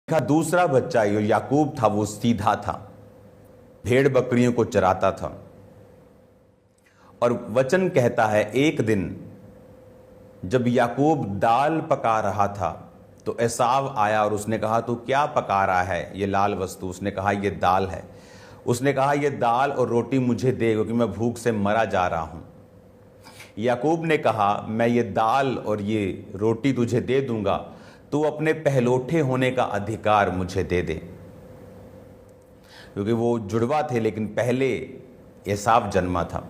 का दूसरा बच्चा जो याकूब था वो सीधा था, भेड़ बकरियों को चराता था। और वचन कहता है एक दिन जब याकूब दाल पका रहा था तो एसाव आया और उसने कहा तू क्या पका रहा है ये लाल वस्तु। उसने कहा ये दाल है। उसने कहा ये दाल और रोटी मुझे दे क्योंकि मैं भूख से मरा जा रहा हूं। याकूब ने कहा मैं ये दाल और ये रोटी तुझे दे दूंगा, तू अपने पहलोठे होने का अधिकार मुझे दे दे। क्योंकि वो जुड़वा थे लेकिन पहले एसाव जन्मा था।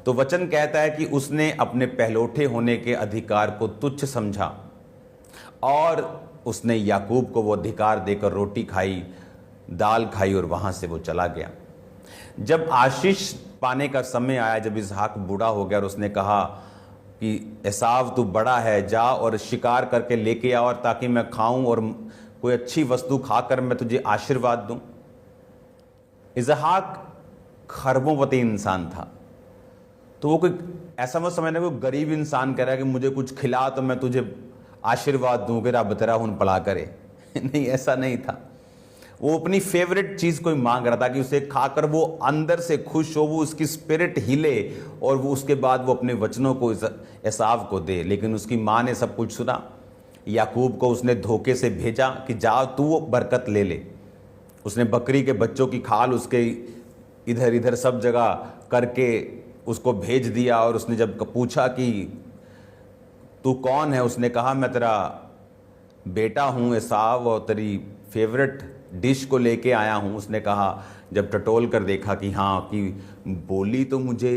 तो वचन कहता है कि उसने अपने पहलोठे होने के अधिकार को तुच्छ समझा और उसने याकूब को वो अधिकार देकर रोटी खाई, दाल खाई और वहां से वो चला गया। जब आशीष पाने का समय आया, जब इसहाक बूढ़ा हो गया और उसने कहा कि एसाव तू बड़ा है, जा और शिकार करके लेके आ और ताकि मैं खाऊं और कोई अच्छी वस्तु खाकर मैं तुझे आशीर्वाद दूं। इसहाक खरबोंपति इंसान था, तो वो कोई ऐसा मत समझना कोई गरीब इंसान कह रहा है कि मुझे कुछ खिला तो मैं तुझे आशीर्वाद दूं कि रब तेरा हुन पला करे। नहीं, ऐसा नहीं था। वो अपनी फेवरेट चीज कोई मांग रहा था कि उसे खाकर वो अंदर से खुश हो, वो उसकी स्पिरिट हिले और वो उसके बाद वो अपने वचनों को एसाव को दे। लेकिन उसकी माँ ने सब कुछ सुना। याकूब को उसने धोखे से भेजा कि जा तू वो बरकत ले ले। उसने बकरी के बच्चों की खाल उसके इधर इधर सब जगह करके उसको भेज दिया। और उसने जब पूछा कि तू कौन है, उसने कहा मैं तेरा बेटा हूँ एसाव और तेरी फेवरेट डिश को लेके आया हूँ। उसने कहा जब टटोल कर देखा कि हाँ कि बोली तो मुझे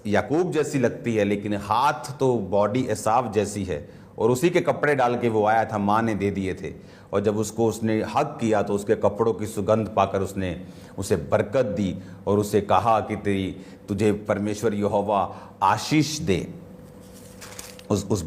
याकूब जैसी लगती है लेकिन हाथ तो बॉडी एसाव जैसी है। और उसी के कपड़े डाल के वो आया था, माँ ने दे दिए थे। और जब उसको उसने हक किया तो उसके कपड़ों की सुगंध पाकर उसने उसे बरकत दी और उसे कहा कि तुझे परमेश्वर यहोवा आशीष दे। उस